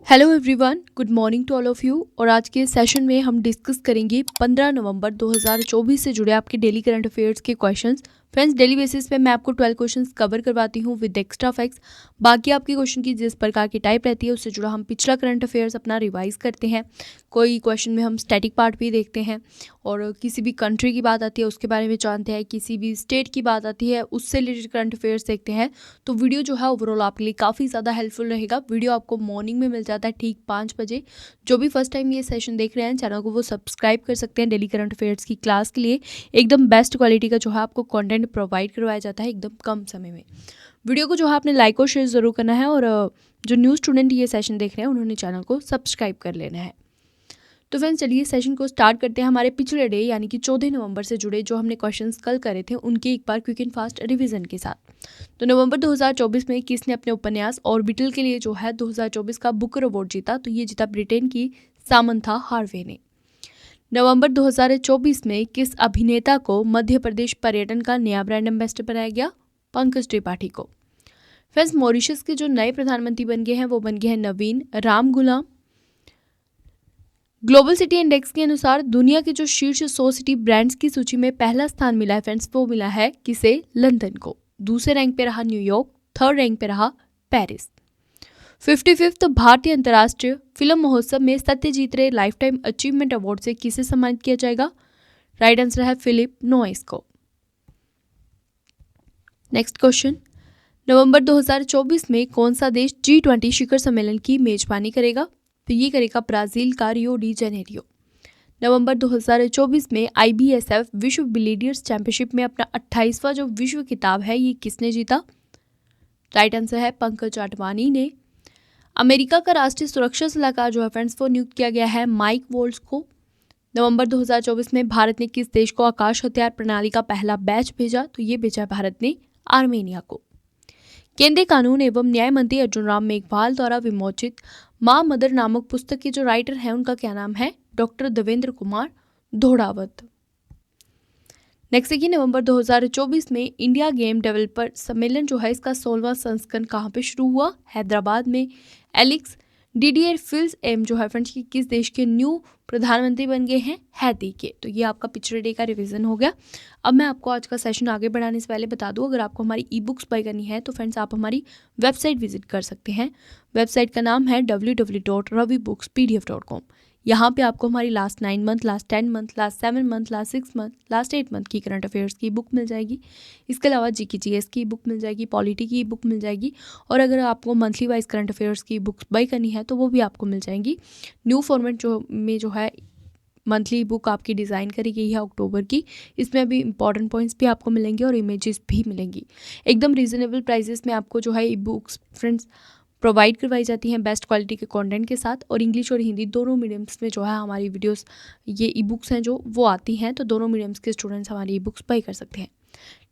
Hello everyone, good morning to all of you. और आज के सेशन में हम डिस्कस करेंगे 15 नवंबर 2024 से जुड़े आपके डेली करंट अफेयर्स के क्वेश्चंस। फ्रेंड्स, डेली बेसिस पे मैं आपको 12 क्वेश्चंस कवर करवाती हूँ विद एक्स्ट्रा फैक्ट्स। बाकी आपके क्वेश्चन की जिस प्रकार की टाइप रहती है उससे जुड़ा हम पिछला करंट अफेयर्स अपना रिवाइज करते हैं। कोई क्वेश्चन में हम स्टैटिक पार्ट भी देखते हैं और किसी भी कंट्री की बात आती है उसके बारे में जानते हैं, किसी भी स्टेट की बात आती है उससे रिलेटेड करंट अफेयर्स देखते हैं। तो वीडियो जो है ओवरऑल आपके लिए काफ़ी ज़्यादा हेल्पफुल रहेगा। वीडियो आपको मॉर्निंग में मिल जाता है ठीक 5 बजे। जो भी फर्स्ट टाइम ये सेशन देख रहे हैं चैनल को वो सब्सक्राइब कर सकते हैं। डेली करंट अफेयर्स की क्लास के लिए एकदम बेस्ट क्वालिटी का जो है आपको कंटेंट प्रोवाइड करवाया जाता है एकदम कम समय में। वीडियो को जो है आपने लाइक और शेयर ज़रूर करना है और जो न्यू स्टूडेंट ये सेशन देख रहे हैं उन्होंने चैनल को सब्सक्राइब कर लेना है। तो फ्रेंड्स, चलिए सेशन को स्टार्ट करते हैं। हमारे पिछले डे यानी कि 14 नवंबर से जुड़े जो हमने क्वेश्चंस कल करे थे उनके एक बार क्विक एंड फास्ट रिवीजन के साथ। तो नवंबर 2024 में किसने अपने उपन्यास ऑर्बिटल के लिए जो है 2024 का बुकर अवार्ड जीता? तो ये जीता ब्रिटेन की सामंथा हार्वे ने। नवंबर 2024 में किस अभिनेता को मध्य प्रदेश पर्यटन का नया ब्रांड एम्बेसडर बनाया गया? पंकज त्रिपाठी को। फ्रेंड्स, मॉरिशस के जो नए प्रधानमंत्री बन गए हैं वो बन गए हैं नवीन रामगुलाम। ग्लोबल सिटी इंडेक्स के अनुसार दुनिया के जो शीर्ष 100 सिटी ब्रांड्स की सूची में पहला स्थान मिला है फ्रेंड्स, वो मिला है किसे? लंदन को। दूसरे रैंक पे रहा न्यूयॉर्क, थर्ड रैंक पे रहा पेरिस। 55th भारतीय अंतर्राष्ट्रीय फिल्म महोत्सव में सत्यजीत रे लाइफ टाइम अचीवमेंट अवार्ड से किसे सम्मानित किया जाएगा? राइट आंसर है फिलिप नोइस को। नेक्स्ट क्वेश्चन, नवंबर 2024 में कौन सा देश G20 शिखर सम्मेलन की मेजबानी करेगा? तो ये करेगा ब्राजील का रियो डी जेनेरियो। नवंबर 2024 में IBSF विश्व बिलियर्ड्स चैंपियनशिप में अपना 28वां जो विश्व खिताब है ये किसने जीता? राइट आंसर है पंकज आडवाणी ने। अमेरिका का राष्ट्रीय सुरक्षा सलाहकार जो है फ्रेंड्स वो नियुक्त किया गया है माइक वॉल्ट्ज को। नवंबर 2024 में भारत ने किस देश को आकाश हथियार प्रणाली का पहला बैच भेजा? तो ये भेजा भारत ने आर्मेनिया को। केंद्रीय कानून एवं न्याय मंत्री अर्जुन राम मेघवाल द्वारा विमोचित माँ मदर नामक पुस्तक के जो राइटर हैं उनका क्या नाम है? डॉक्टर देवेंद्र कुमार धोड़ावत। नेक्स्ट देखिए, नवंबर 2024 में इंडिया गेम डेवलपर सम्मेलन जो है इसका 16वां संस्करण कहाँ पे शुरू हुआ? हैदराबाद में। एलेक्स डीडीएर फिल्स एम जो है फ्रेंड्स की किस देश के न्यू प्रधानमंत्री बन गए हैं? हैती के। तो ये आपका पिछले डे का रिवीजन हो गया। अब मैं आपको आज का सेशन आगे बढ़ाने से पहले बता दूं, अगर आपको हमारी ई बुक्स बाय करनी है तो फ्रेंड्स आप हमारी वेबसाइट विजिट कर सकते हैं। वेबसाइट का नाम है www.ravibookspdf.com। यहाँ पे आपको हमारी last 9 month, last 10 month, last 7 month, last 6 month, last 8 month की करंट अफेयर्स की बुक मिल जाएगी। इसके अलावा GK/GS की बुक मिल जाएगी, पॉलिटी की बुक मिल जाएगी और अगर आपको मंथली वाइज करंट अफेयर्स की बुक्स बाय करनी है तो वो भी आपको मिल जाएंगी। न्यू फॉर्मेट जो है मंथली बुक आपकी डिज़ाइन करी गई है अक्टूबर की। इसमें अभी इंपॉर्टेंट पॉइंट्स भी आपको मिलेंगे और इमेजेस भी मिलेंगी। एकदम रीजनेबल प्राइजेस में आपको जो है ई बुक्स फ्रेंड्स प्रोवाइड करवाई जाती हैं बेस्ट क्वालिटी के कंटेंट के साथ। और इंग्लिश और हिंदी दोनों मीडियम्स में जो है हमारी वीडियोस ये ई बुक्स हैं जो वो आती हैं, तो दोनों मीडियम्स के स्टूडेंट्स हमारी ई बुक्स बाय कर सकते हैं।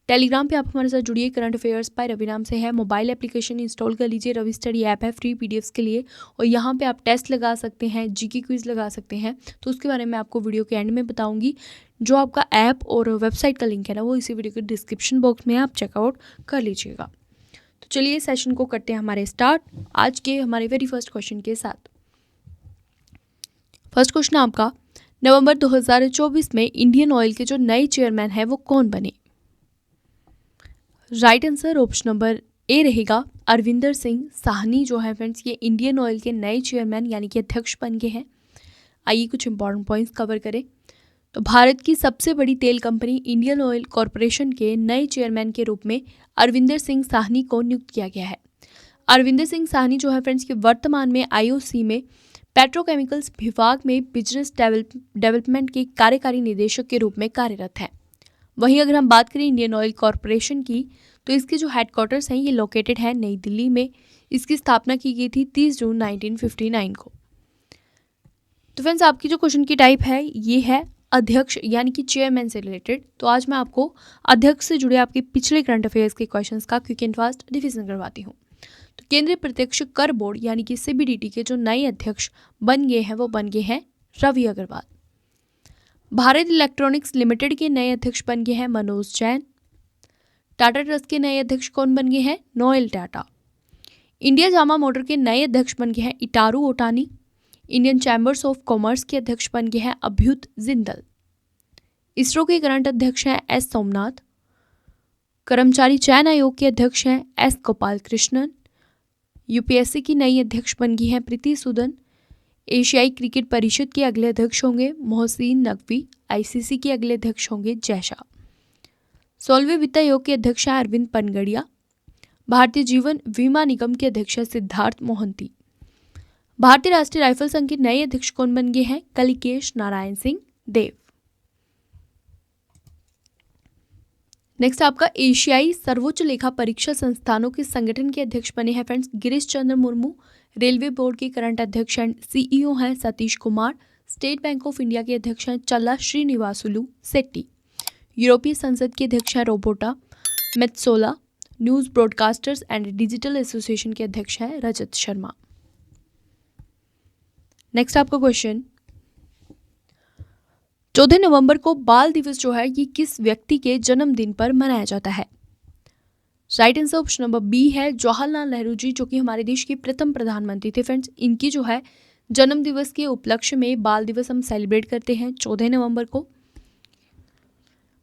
टेलीग्राम पे आप हमारे साथ जुड़िए। करंट अफेयर्स बाय रवि नाम से है। मोबाइल एप्लीकेशन इंस्टॉल कर लीजिए। रवि स्टडी ऐप है फ्री PDFs के लिए और यहाँ पे आप टेस्ट लगा सकते हैं, GK क्विज लगा सकते हैं। तो उसके बारे में आपको वीडियो के एंड में बताऊंगी। जो आपका ऐप और वेबसाइट का लिंक है ना वो इसी वीडियो के डिस्क्रिप्शन बॉक्स में आप चेकआउट कर लीजिएगा। तो चलिए सेशन को करते हैं हमारे स्टार्ट आज के हमारे वेरी फर्स्ट क्वेश्चन के साथ। फर्स्ट क्वेश्चन आपका, नवंबर 2024 में इंडियन ऑयल के जो नए चेयरमैन हैं वो कौन बने? Right answer option number A रहेगा अरविंदर सिंह साहनी जो है फ्रेंड्स ये इंडियन ऑयल के नए चेयरमैन यानी कि अध्यक्ष बन गए हैं। आइए कुछ इंपॉर्टेंट पॉइंट्स कवर करें। तो भारत की सबसे बड़ी तेल कंपनी इंडियन ऑयल कॉरपोरेशन के नए चेयरमैन के रूप में अरविंदर सिंह साहनी को नियुक्त किया गया है। अरविंदर सिंह साहनी जो है फ्रेंड्स के वर्तमान में IOC में पेट्रोकेमिकल्स विभाग में बिजनेस डेवलपमेंट के कार्यकारी निदेशक के रूप में कार्यरत हैं। वहीं अगर हम बात करें इंडियन ऑयल कॉरपोरेशन की तो इसके जो हेडक्वार्टर्स हैं ये लोकेटेड है नई दिल्ली में। इसकी स्थापना की गई थी 30 जून 1959 को। तो फ्रेंड्स आपकी जो क्वेश्चन की टाइप है ये है अध्यक्ष यानी कि चेयरमैन से रिलेटेड। तो आज मैं आपको अध्यक्ष से जुड़े आपके पिछले करंट अफेयर्स के क्वेश्चंस का क्विक एंड फास्ट रिवीजन करवाती हूँ। तो केंद्रीय प्रत्यक्ष कर बोर्ड यानी कि CBDT के जो नए अध्यक्ष बन गए हैं वो बन गए हैं रवि अग्रवाल। भारत इलेक्ट्रॉनिक्स लिमिटेड के नए अध्यक्ष बन गए हैं मनोज जैन। टाटा ट्रस्ट के नए अध्यक्ष कौन बन गए हैं? Noel Tata. India Yamaha Motor के नए अध्यक्ष बन गए हैं Itaru Otani. Indian Chambers of Commerce के अध्यक्ष बन गए हैं अभ्युत जिंदल। इसरो के करंट अध्यक्ष हैं एस सोमनाथ। कर्मचारी चयन आयोग के अध्यक्ष हैं एस गोपाल कृष्णन। यूपीएससी की नई अध्यक्ष बन गई हैं प्रीति सूदन। एशियाई क्रिकेट परिषद के अगले अध्यक्ष होंगे मोहसिन नकवी। आईसीसी के अगले अध्यक्ष होंगे जय शाह। 16वें वित्त आयोग के अध्यक्ष हैं अरविंद पनगड़िया। भारतीय जीवन बीमा निगम के अध्यक्ष हैं सिद्धार्थ मोहंती। भारतीय राष्ट्रीय राइफल संघ के नए अध्यक्ष कौन बन गए हैं? कलिकेश नारायण सिंह देव। नेक्स्ट आपका एशियाई सर्वोच्च लेखा परीक्षा संस्थानों के संगठन के अध्यक्ष बने हैं friends Girish Chandra Murmu. Railway board के करंट अध्यक्ष एंड सीईओ हैं Satish Kumar. State bank of India के अध्यक्ष हैं चल्ला श्रीनिवासुलु सेट्टी। यूरोपीय संसद के अध्यक्ष हैं Roberta Metsola. News broadcasters and digital association के अध्यक्ष हैं रजत शर्मा। नेक्स्ट आपका क्वेश्चन, 14 नवंबर को बाल दिवस जो है ये किस व्यक्ति के जन्मदिन पर मनाया जाता है? Right answer option number B है जवाहरलाल नेहरू जी, जो कि हमारे देश के प्रथम प्रधानमंत्री थे फ्रेंड्स। इनकी जो है जन्म दिवस के उपलक्ष्य में बाल दिवस हम सेलिब्रेट करते हैं 14 नवंबर को।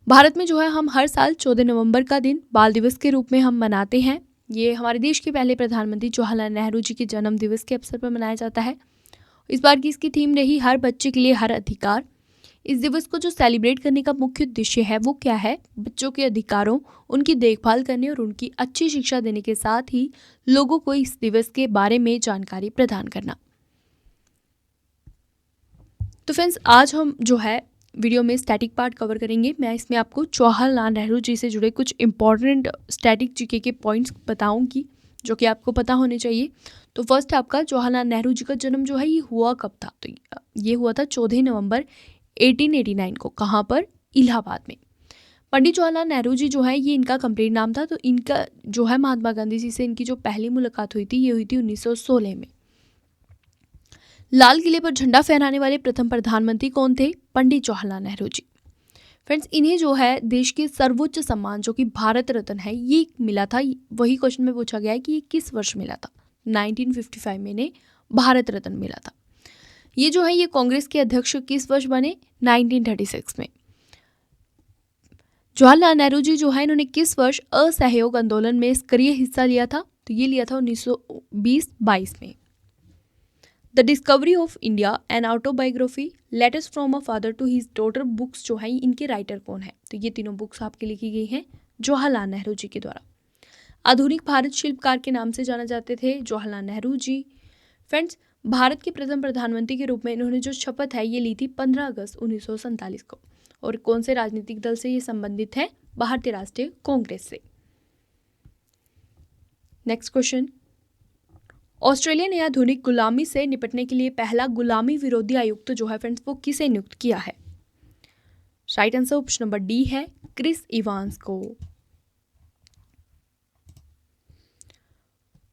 भारत में जो है हम हर साल 14 नवंबर का दिन बाल दिवस के रूप में हम मनाते हैं। ये हमारे देश के पहले प्रधानमंत्री जवाहरलाल नेहरू जी के जन्म दिवस के अवसर पर मनाया जाता है। इस बार की इसकी थीम रही हर बच्चे के लिए हर अधिकार। इस दिवस को जो सेलिब्रेट करने का मुख्य उद्देश्य है वो क्या है? बच्चों के अधिकारों, उनकी देखभाल करने और उनकी अच्छी शिक्षा देने के साथ ही लोगों को इस दिवस के बारे में जानकारी प्रदान करना। तो फ्रेंड्स आज हम जो है वीडियो में स्टैटिक पार्ट कवर करेंगे। मैं इसमें आपको जवाहरलाल नेहरू जी से जुड़े कुछ इंपॉर्टेंट स्टैटिक जीके के पॉइंट्स बताऊंगी जो कि आपको पता होने चाहिए। तो फर्स्ट आपका जवाहरलाल नेहरू जी का जन्म जो है ये हुआ कब था? तो ये हुआ था 14 नवंबर 1889 को। कहाँ पर? इलाहाबाद में। पंडित जवाहरलाल नेहरू जी जो है ये इनका कंप्लीट नाम था। तो इनका जो है महात्मा गांधी जी से इनकी जो पहली मुलाकात हुई थी ये हुई थी 1916 में। लाल किले पर झंडा फहराने वाले प्रथम प्रधानमंत्री कौन थे? पंडित जवाहरलाल नेहरू जी। फ्रेंड्स इन्हें जो है देश के सर्वोच्च सम्मान जो कि भारत रत्न है ये मिला था। वही क्वेश्चन में पूछा गया है कि ये किस वर्ष मिला था? 1955 में इन्हें भारत रत्न मिला था। ये जो है ये कांग्रेस के अध्यक्ष किस वर्ष बने? 1936 में। जवाहरलाल नेहरू जी जो है इन्होंने किस वर्ष असहयोग आंदोलन में सक्रिय हिस्सा लिया था? तो ये लिया था 1920-22 में। The Discovery of India an autobiography, letters from a father to his daughter books जो है इनके राइटर कौन है? तो ये तीनों बुक्स आपके लिखी गई हैं जवाहरलाल नेहरू जी के द्वारा। आधुनिक भारत शिल्पकार के नाम से जाना जाते थे जवाहरलाल नेहरू जी। फ्रेंड्स भारत के प्रथम प्रधानमंत्री के रूप में इन्होंने जो शपथ है ये ली थी 15 अगस्त 1947 को। और कौन से राजनीतिक दल से ये संबंधित है? भारतीय राष्ट्रीय कांग्रेस से। नेक्स्ट क्वेश्चन, ऑस्ट्रेलिया ने आधुनिक गुलामी से निपटने के लिए पहला गुलामी विरोधी आयुक्त जो है फ्रेंड्स वो किसे नियुक्त किया है? Right answer option number D है क्रिस इवांस को।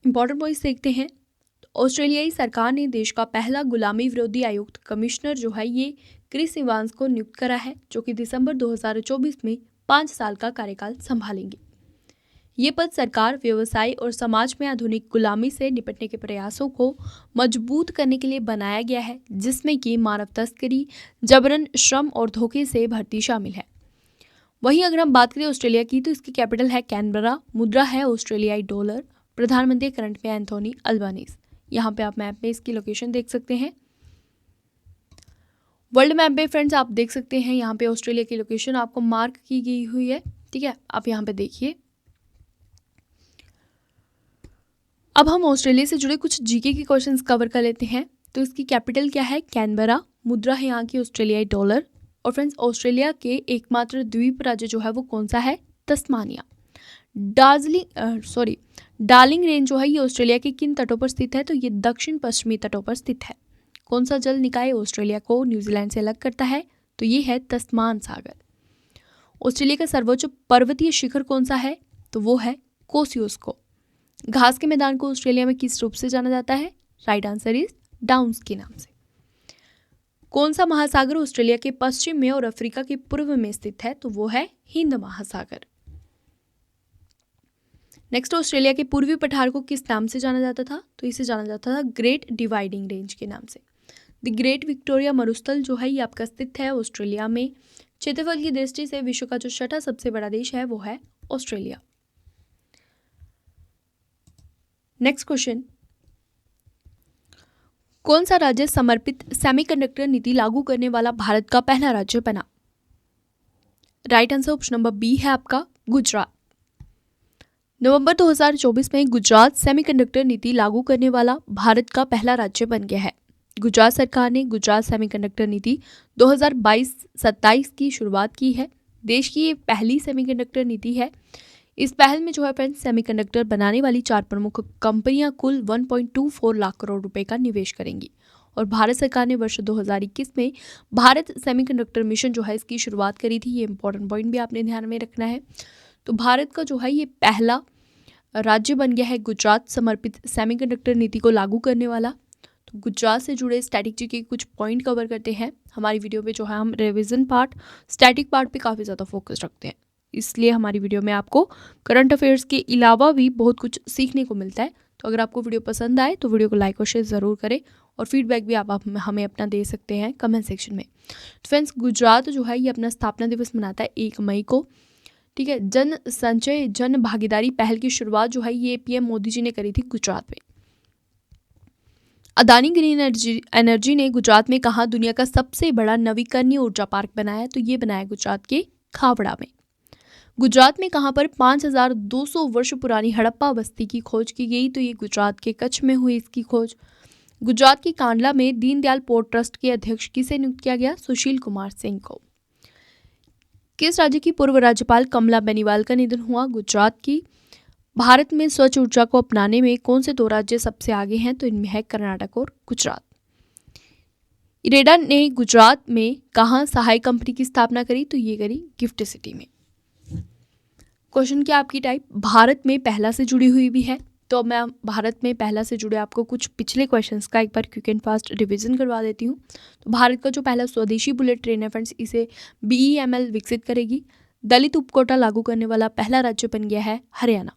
इंपॉर्टेंट पॉइंट्स देखते हैं। ऑस्ट्रेलियाई सरकार ने देश का पहला गुलामी विरोधी आयुक्त कमिश्नर जो है ये क्रिस इवांस को नियुक्त करा है, जो कि दिसंबर 2024 में 5 साल का कार्यकाल संभालेंगे। ये पद सरकार, व्यवसाय और समाज में आधुनिक गुलामी से निपटने के प्रयासों को मजबूत करने के लिए बनाया गया है, जिसमें कि मानव तस्करी, जबरन श्रम और धोखे से भर्ती शामिल है। वहीं अगर हम बात करें ऑस्ट्रेलिया की तो इसकी कैपिटल है कैनबरा, मुद्रा है ऑस्ट्रेलियाई डॉलर, प्रधानमंत्री करंट में एंथोनी अल्बानीज। यहाँ पे आप मैप में इसकी लोकेशन देख सकते हैं। वर्ल्ड मैप में फ्रेंड्स आप देख सकते हैं यहाँ पे ऑस्ट्रेलिया की लोकेशन आपको मार्क की गई हुई है, ठीक है। आप यहाँ पे देखिए। अब हम ऑस्ट्रेलिया से जुड़े कुछ जीके के क्वेश्चंस कवर कर लेते हैं। तो इसकी कैपिटल क्या है? कैनबरा, मुद्रा है यहाँ की ऑस्ट्रेलियाई डॉलर। और फ्रेंड्स ऑस्ट्रेलिया के एकमात्र द्वीप राज्य जो है वो कौन सा है? तस्मानिया। डार्लिंग रेंज जो है ये ऑस्ट्रेलिया के किन तटों पर स्थित है? तो ये दक्षिण पश्चिमी तटों पर स्थित है। कौन सा जल निकाय ऑस्ट्रेलिया को न्यूजीलैंड से अलग करता है? तो ये है तस्मान सागर। ऑस्ट्रेलिया का सर्वोच्च पर्वतीय शिखर कौन सा है? तो वो है कोसियोस्को। घास के मैदान को ऑस्ट्रेलिया में किस रूप से जाना जाता है? राइट आंसर इज डाउन्स के नाम से। कौन सा महासागर ऑस्ट्रेलिया के पश्चिम में और अफ्रीका के पूर्व में स्थित है? तो वो है हिंद महासागर। नेक्स्ट, ऑस्ट्रेलिया के पूर्वी पठार को किस नाम से जाना जाता था? तो इसे जाना जाता था ग्रेट डिवाइडिंग रेंज के नाम से। द ग्रेट विक्टोरिया मरुस्थल जो है ये आपका स्थित है ऑस्ट्रेलिया में। क्षेत्रफल की दृष्टि से विश्व का जो छठा सबसे बड़ा देश है वो है ऑस्ट्रेलिया। नेक्स्ट क्वेश्चन, कौन सा राज्य समर्पित सेमीकंडक्टर नीति लागू करने वाला भारत का पहला राज्य बना? Right answer option number B है आपका गुजरात। नवंबर 2024 में गुजरात सेमीकंडक्टर नीति लागू करने वाला भारत का पहला राज्य बन गया है। गुजरात सरकार ने गुजरात सेमीकंडक्टर नीति 2022-27 की शुरुआत की है। देश की ये पहली सेमीकंडक्टर नीति है। इस पहल में जो है फ्रेंड्स, सेमीकंडक्टर बनाने वाली 4 प्रमुख कंपनियां कुल 1.24 लाख करोड़ रुपए का निवेश करेंगी। और भारत सरकार ने वर्ष 2021 में भारत सेमीकंडक्टर मिशन जो है इसकी शुरुआत करी थी। ये इंपॉर्टेंट पॉइंट भी आपने ध्यान में रखना है। तो भारत का जो है ये पहला राज्य बन गया है गुजरात समर्पित सेमीकंडक्टर नीति को लागू करने वाला। तो गुजरात से जुड़े स्टैटिक जी के कुछ पॉइंट कवर करते हैं। हमारी वीडियो में जो है हम रिवीजन पार्ट, स्टैटिक पार्ट पे काफ़ी ज़्यादा फोकस रखते हैं, इसलिए हमारी वीडियो में आपको करंट अफेयर्स के अलावा भी बहुत कुछ सीखने को मिलता है। तो अगर आपको वीडियो पसंद आए तो वीडियो को लाइक और शेयर ज़रूर करें और फीडबैक भी आप हमें अपना दे सकते हैं कमेंट सेक्शन में। तो फ्रेंड्स, गुजरात जो है ये अपना स्थापना दिवस मनाता है 1 मई को। ठीक है, जन संचय जन भागीदारी पहल की शुरुआत जो है ये पीएम मोदी जी ने करी थी गुजरात में। अदानी ग्रीन एनर्जी ने गुजरात में कहा दुनिया का सबसे बड़ा नवीकरणीय ऊर्जा पार्क बनाया? तो ये बनाया गुजरात के खावड़ा में। गुजरात में कहां पर 5200 वर्ष पुरानी हड़प्पा बस्ती की खोज की गई? तो ये गुजरात के कच्छ में हुई इसकी खोज। गुजरात के कांडला में दीनदयाल पोर्ट ट्रस्ट के अध्यक्ष किसे नियुक्त किया गया? सुशील कुमार सिंह को। किस राज्य की पूर्व राज्यपाल कमला बेनीवाल का निधन हुआ? गुजरात की। भारत में स्वच्छ ऊर्जा को अपनाने में कौन से 2 राज्य सबसे आगे हैं? तो इनमें है कर्नाटक और गुजरात। इरेडा ने गुजरात में कहां सहायक कंपनी की स्थापना करी? तो ये करी गिफ्ट सिटी में। क्वेश्चन क्या आपकी टाइप भारत में पहला से जुड़ी हुई भी है। तो मैं भारत में पहला से जुड़े आपको कुछ पिछले क्वेश्चंस का एक बार क्विक एंड फास्ट रिवीजन करवा देती हूँ। तो भारत का जो पहला स्वदेशी बुलेट ट्रेन है फ्रेंड्स, इसे BEML विकसित करेगी। दलित उपकोटा लागू करने वाला पहला राज्य बन गया है हरियाणा।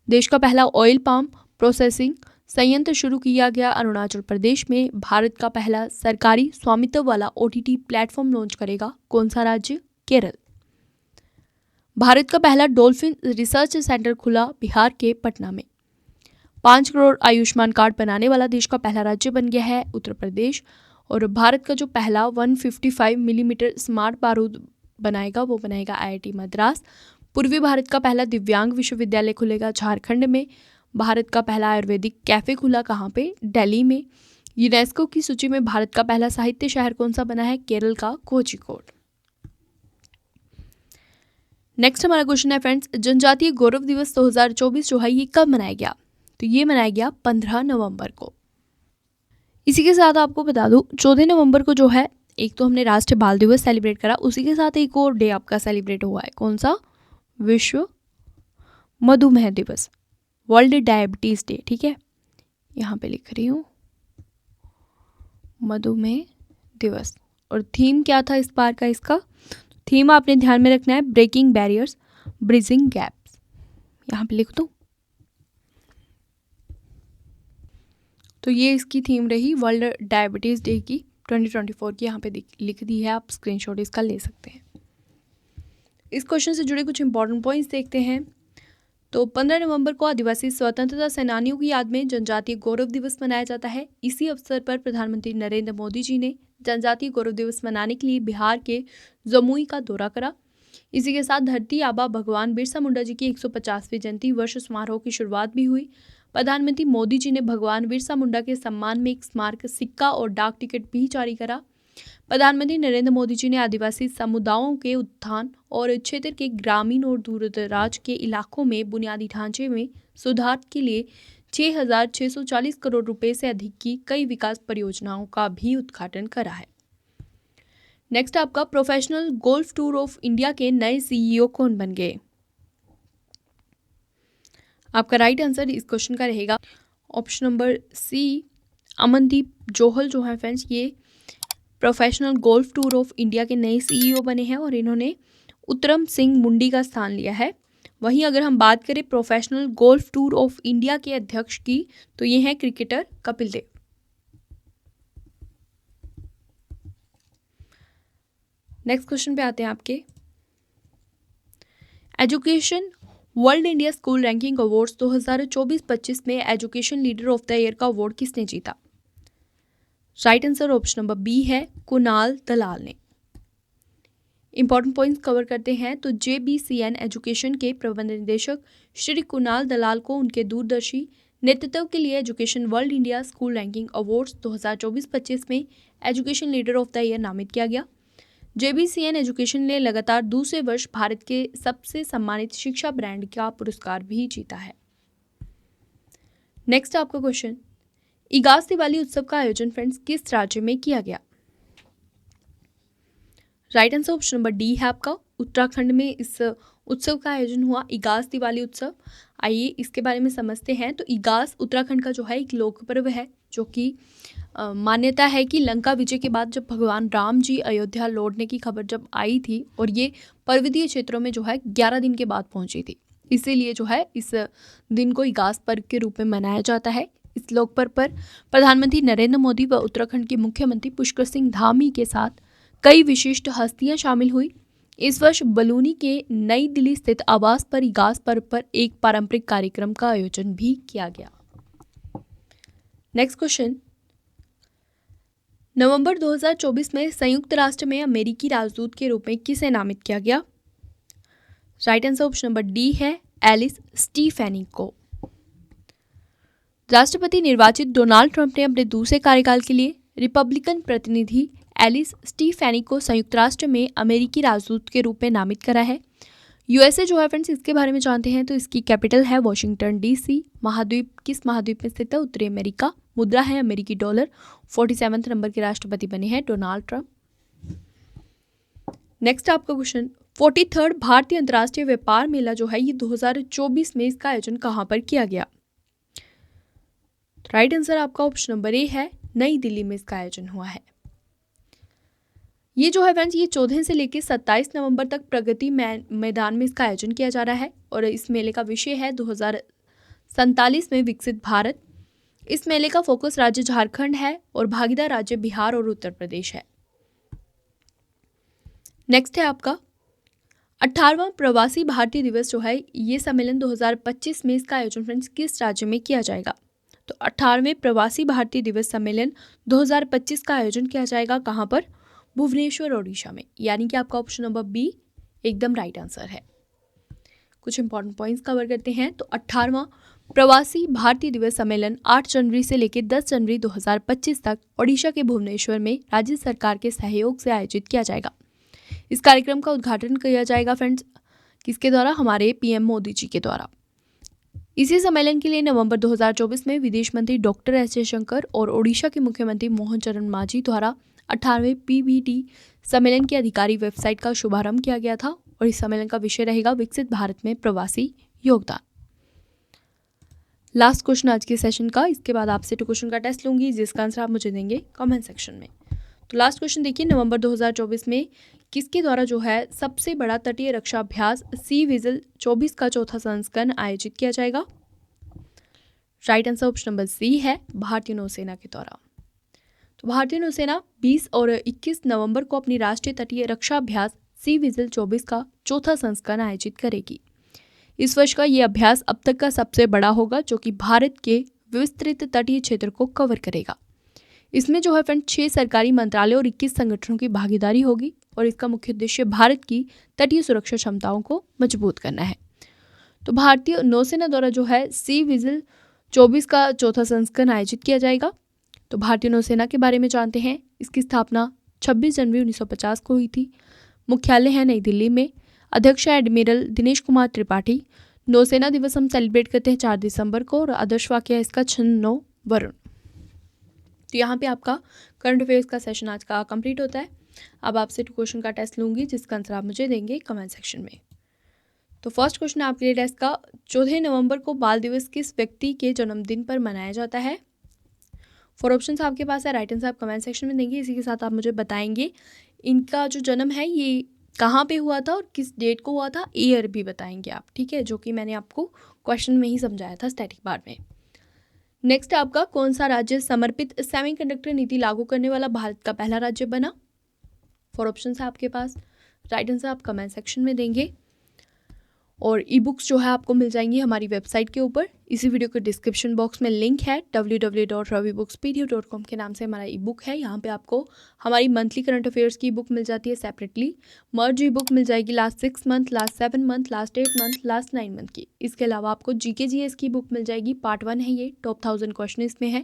देश का पहला ऑयल पाम प्रोसेसिंग संयंत्र शुरू किया गया अरुणाचल प्रदेश में। भारत का पहला सरकारी स्वामित्व वाला OTT प्लेटफॉर्म लॉन्च करेगा कौन सा राज्य? केरल। भारत का पहला डॉल्फिन रिसर्च सेंटर खुला बिहार के पटना में। 5 करोड़ आयुष्मान कार्ड बनाने वाला देश का पहला राज्य बन गया है उत्तर प्रदेश। और भारत का जो पहला 155 मिलीमीटर स्मार्ट बारूद बनाएगा वो बनाएगा IIT मद्रास। पूर्वी भारत का पहला दिव्यांग विश्वविद्यालय खुलेगा झारखंड में। भारत का पहला आयुर्वेदिक कैफे खुला कहाँ पे? दिल्ली में। यूनेस्को की सूची में भारत का पहला साहित्य शहर कौन सा बना है? केरल का कोझिकोड। नेक्स्ट हमारा क्वेश्चन है फ्रेंड्स, जनजातीय गौरव दिवस 2024 जो है ये कब मनाया गया? तो ये मनाया गया 15 नवंबर को। इसी के साथ आपको बता दूं 14 नवंबर को जो है एक तो हमने राष्ट्रीय बाल दिवस सेलिब्रेट करा, उसी के साथ एक और डे आपका सेलिब्रेट हुआ है। कौन सा? विश्व मधुमेह दिवस, वर्ल्ड डायबिटीज डे। ठीक है, यहाँ पे लिख रही हूँ मधुमेह दिवस। और थीम क्या था इस बार का? इसका थीम आपने ध्यान में रखना है ब्रेकिंग बैरियर्स ब्रिजिंग गैप्स। यहाँ पे लिख दो। तो ये इसकी थीम रही वर्ल्ड डायबिटीज डे की 2024 की। यहाँ पे लिख दी है, आप स्क्रीनशॉट इसका ले सकते हैं। इस क्वेश्चन से जुड़े कुछ इंपॉर्टेंट पॉइंट्स देखते हैं। तो 15 नवंबर को आदिवासी स्वतंत्रता सेनानियों की याद में जनजातीय गौरव दिवस मनाया जाता है। इसी अवसर पर प्रधानमंत्री नरेंद्र मोदी जी ने जनजातीय गौरव दिवस मनाने के लिए बिहार के जमुई का दौरा करा। इसी के साथ धरती आबा भगवान बिरसा मुंडा जी की 150वीं जयंती वर्ष समारोह की शुरुआत भी हुई। प्रधानमंत्री मोदी जी ने भगवान बिरसा मुंडा के सम्मान में एक स्मारक सिक्का और डाक टिकट भी जारी करा। प्रधानमंत्री नरेंद्र मोदी जी ने आदिवासी समुदायों के उत्थान और क्षेत्र के ग्रामीण और दूरदराज के इलाकों में बुनियादी ढांचे में सुधार के लिए 6,640 करोड़ रुपए से अधिक की कई विकास परियोजनाओं का भी उद्घाटन करा है। नेक्स्ट आपका professional golf tour of India के नए CEO कौन बन गए? आपका राइट आंसर इस क्वेश्चन का रहेगा option number C, Amandeep Johal जो है फ्रेंड्स, ये professional golf tour of India के नए CEO बने हैं और इन्होंने उत्तरम सिंह मुंडी का स्थान लिया है। वहीं अगर हम बात करें professional golf tour of India के अध्यक्ष की, तो ये हैं cricketer Kapil Dev. Next question पे आते हैं आपके। Education world India school ranking awards 2024-25 में education leader of the year का अवार्ड किसने जीता? Right answer option number B है कुणाल दलाल ने। इंपॉर्टेंट पॉइंट्स कवर करते हैं तो JBCN एजुकेशन के प्रबंध निदेशक श्री कुणाल दलाल को उनके दूरदर्शी नेतृत्व के लिए education world India school ranking awards 2024-25 में education leader of the year नामित किया गया। JBCN एजुकेशन ने लगातार दूसरे वर्ष भारत के सबसे सम्मानित शिक्षा ब्रांड का पुरस्कार भी जीता है। नेक्स्ट आपका क्वेश्चन, इगास दिवाली उत्सव का आयोजन फ्रेंड्स किस राज्य में किया गया? Right answer option number D है आपका उत्तराखंड में इस उत्सव का आयोजन हुआ, इगास दिवाली उत्सव। आइए इसके बारे में समझते हैं। तो इगास उत्तराखंड का जो है एक लोक पर्व है, जो कि मान्यता है कि लंका विजय के बाद जब भगवान राम जी अयोध्या लौटने की खबर जब आई थी और ये पर्वतीय क्षेत्रों में जो है 11 दिन के बाद पहुंची थी, इसीलिए जो है इस दिन को इगास पर्व के रूप में मनाया जाता है। इस लोक पर्व पर प्रधानमंत्री नरेंद्र मोदी व उत्तराखंड के मुख्यमंत्री पुष्कर सिंह धामी के साथ कई विशिष्ट हस्तियां शामिल हुई। इस वर्ष बलूनी के नई दिल्ली स्थित आवास पर इगास पर्व पर एक पारंपरिक कार्यक्रम का आयोजन भी किया गया। नेक्स्ट क्वेश्चन, नवंबर 2024 में संयुक्त राष्ट्र में अमेरिकी राजदूत के रूप में किसे नामित किया गया? Right answer option number D है एलिस स्टीफेनी को। राष्ट्रपति निर्वाचित डोनाल्ड ट्रंप ने अपने दूसरे कार्यकाल के लिए रिपब्लिकन प्रतिनिधि एलिस स्टीफेनी को संयुक्त राष्ट्र में अमेरिकी राजदूत के रूप में नामित करा है। यूएसए जो है फ्रेंड्स, इसके बारे में जानते हैं तो इसकी कैपिटल है वॉशिंगटन DC। महाद्वीप किस महाद्वीप में स्थित है? उत्तरी अमेरिका। मुद्रा है अमेरिकी डॉलर। 47वें नंबर के राष्ट्रपति बने हैं डोनाल्ड ट्रंप। नेक्स्ट आपका क्वेश्चन, 43rd भारतीय अंतर्राष्ट्रीय व्यापार मेला जो है ये 2024 में इसका आयोजन कहाँ पर किया गया? राइट आंसर आपका ऑप्शन नंबर ए है नई दिल्ली में इसका आयोजन हुआ है। ये जो है फ्रेंड्स, ये 14 से लेकर 27 नवंबर तक प्रगति मैदान में इसका आयोजन किया जा रहा है और इस मेले का विषय है 2047 में विकसित भारत। इस मेले का फोकस राज्य झारखंड है और भागीदार राज्य बिहार और उत्तर प्रदेश है। नेक्स्ट है आपका 18वां प्रवासी भारतीय दिवस जो है ये सम्मेलन 2025 में इसका आयोजन फ्रेंड्स किस राज्य में किया जाएगा? तो 18वें प्रवासी भारतीय दिवस सम्मेलन 2025 का आयोजन किया जाएगा कहाँ पर? भुवनेश्वर ओडिशा में। यानी कि आपका ऑप्शन नंबर बी एकदम राइट आंसर है। कुछ इंपॉर्टेंट पॉइंट्स कवर करते हैं तो 18वां प्रवासी भारतीय दिवस सम्मेलन 8 जनवरी से लेकर 10 जनवरी 2025 तक ओडिशा के भुवनेश्वर में राज्य सरकार के सहयोग से आयोजित किया जाएगा। इस कार्यक्रम का उद्घाटन किया जाएगा फ्रेंड्स किसके द्वारा? हमारे PM मोदी जी के द्वारा। इसी सम्मेलन के लिए नवंबर 2024 में विदेश मंत्री डॉक्टर एस जयशंकर और ओडिशा के मुख्यमंत्री मोहन चरण मांझी द्वारा 18वें PBD सम्मेलन की आधिकारिक वेबसाइट का शुभारंभ किया गया था और इस सम्मेलन का विषय रहेगा विकसित भारत में प्रवासी योगदान। लास्ट क्वेश्चन आज के सेशन का, इसके बाद आपसे 2 क्वेश्चन का टेस्ट लूंगी जिसका आंसर आप मुझे देंगे कमेंट सेक्शन में। तो लास्ट क्वेश्चन देखिए, नवंबर 2024 में किसके द्वारा जो है सबसे बड़ा तटीय रक्षा अभ्यास सी विजिल 24 का चौथा संस्करण आयोजित किया जाएगा? Right answer option number C है भारतीय नौसेना के द्वारा। तो भारतीय नौसेना 20 और 21 नवंबर को अपनी राष्ट्रीय तटीय रक्षा अभ्यास सी विजिल 24 का चौथा संस्करण आयोजित करेगी। इस वर्ष का ये अभ्यास अब तक का सबसे बड़ा होगा जो कि भारत के विस्तृत तटीय क्षेत्र को कवर करेगा। इसमें जो है फ्रेंड 6 सरकारी मंत्रालय और 21 संगठनों की भागीदारी होगी और इसका मुख्य उद्देश्य भारत की तटीय सुरक्षा क्षमताओं को मजबूत करना है। तो भारतीय नौसेना द्वारा जो है सी विजिल 24 का चौथा संस्करण आयोजित किया जाएगा। तो भारतीय नौसेना के बारे में जानते हैं। इसकी स्थापना 26 जनवरी 1950 को हुई थी। मुख्यालय है नई दिल्ली में। अध्यक्ष है एडमिरल दिनेश कुमार त्रिपाठी। नौसेना दिवस हम सेलिब्रेट करते हैं 4 दिसंबर को और आदर्श वाक्य है इसका छन्नो वरुण। तो यहाँ पे आपका करंट अफेयर्स का सेशन आज का कंप्लीट होता है। अब आपसे 2 क्वेश्चन का टेस्ट लूंगी जिसका आंसर आप मुझे देंगे कमेंट सेक्शन में। तो फर्स्ट क्वेश्चन आपके लिए टेस्ट का, 14 नवंबर को बाल दिवस किस व्यक्ति के जन्मदिन पर मनाया जाता है? 4 ऑप्शंस आपके पास है, राइट आंसर आप कमेंट सेक्शन में देंगे। इसी के साथ आप मुझे बताएंगे इनका जो जन्म है ये कहाँ पे हुआ था और किस डेट को हुआ था, ईयर भी बताएंगे आप, ठीक है, जो कि मैंने आपको क्वेश्चन में ही समझाया था स्टैटिक बार में। नेक्स्ट आपका कौन सा राज्य समर्पित सेमीकंडक्टर नीति लागू करने वाला भारत का पहला राज्य बना। 4 ऑप्शन है आपके पास, राइट आंसर आप कमेंट सेक्शन में देंगे। और ई बुक्स जो है आपको मिल जाएंगी हमारी वेबसाइट के ऊपर, इसी वीडियो के डिस्क्रिप्शन बॉक्स में लिंक है www.ravibookspdf.com के नाम से हमारा ई बुक है। यहाँ पे आपको हमारी मंथली करंट अफेयर्स की बुक मिल जाती है सेपरेटली, मर्ज ई बुक मिल जाएगी last 6 month, last 7 month, last 8 month, last 9 month की। इसके अलावा आपको जीके जीएस की बुक मिल जाएगी, पार्ट 1 है ये, टॉप 1000 क्वेश्चन इसमें है।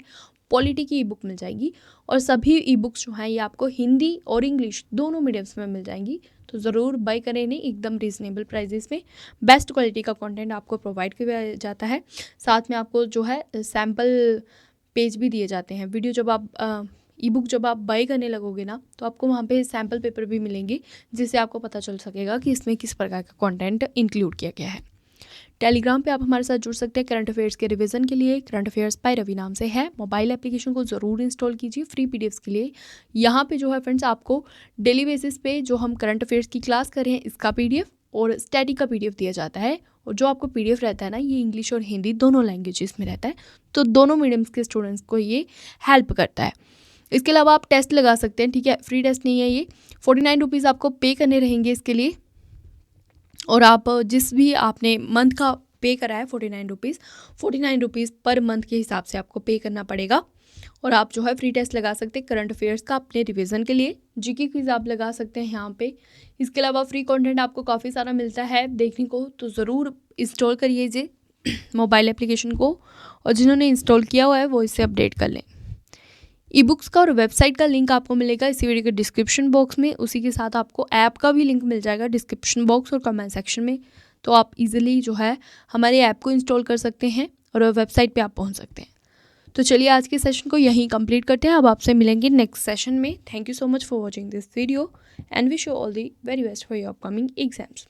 पॉलिटी की ई बुक मिल जाएगी और सभी ई बुक्स जो हैं ये आपको हिंदी और इंग्लिश दोनों मीडियम्स में मिल जाएंगी, तो ज़रूर बाय करें इन्हें एकदम रीजनेबल प्राइजेस में। बेस्ट क्वालिटी का कंटेंट आपको प्रोवाइड किया जाता है, साथ में आपको जो है सैम्पल पेज भी दिए जाते हैं। वीडियो जब आप ई बुक जब आप बाय करने लगोगे ना, तो आपको वहाँ पे सैम्पल पेपर भी मिलेंगे, जिससे आपको पता चल सकेगा कि इसमें किस प्रकार का कंटेंट इंक्लूड किया गया है। टेलीग्राम पे आप हमारे साथ जुड़ सकते हैं करंट अफेयर्स के रिवीजन के लिए। करंट अफेयर्स बाय रवि नाम से है, मोबाइल एप्लीकेशन को ज़रूर इंस्टॉल कीजिए फ्री पीडीएफ्स के लिए। यहाँ पे जो है फ्रेंड्स आपको डेली बेसिस पे जो हम करंट अफेयर्स की क्लास कर रहे हैं इसका पीडीएफ और स्टैटिक का पीडीएफ दिया जाता है। और जो आपको पीडीएफ रहता है ना, ये इंग्लिश और हिंदी दोनों लैंग्वेजेस में रहता है, तो दोनों मीडियम्स के स्टूडेंट्स को ये हेल्प करता है। इसके अलावा आप टेस्ट लगा सकते हैं, ठीक है, फ्री टेस्ट नहीं है ये, 49 रुपीज़ आपको पे करने रहेंगे इसके लिए। और आप जिस भी आपने मंथ का पे करा है 49 रुपीज़ पर मंथ के हिसाब से आपको पे करना पड़ेगा। और आप जो है फ्री टेस्ट लगा सकते हैं करंट अफेयर्स का अपने रिवीजन के लिए। जीके क्विज आप लगा सकते हैं यहाँ पे। इसके अलावा फ्री कंटेंट आपको काफ़ी सारा मिलता है देखने को, तो ज़रूर इंस्टॉल करिए इसे मोबाइल एप्लीकेशन को, और जिन्होंने इंस्टॉल किया हुआ है वो इसे अपडेट कर लें। ई बुक्स का और वेबसाइट का लिंक आपको मिलेगा इसी वीडियो के डिस्क्रिप्शन बॉक्स में, उसी के साथ आपको ऐप का भी लिंक मिल जाएगा डिस्क्रिप्शन बॉक्स और कमेंट सेक्शन में। तो आप इजीली जो है हमारे ऐप को इंस्टॉल कर सकते हैं और वेबसाइट पे आप पहुंच सकते हैं। तो चलिए आज के सेशन को यहीं कंप्लीट करते हैं, अब आपसे मिलेंगे नेक्स्ट सेशन में। Thank you so much for watching this video and wish you all the very best for your upcoming exams.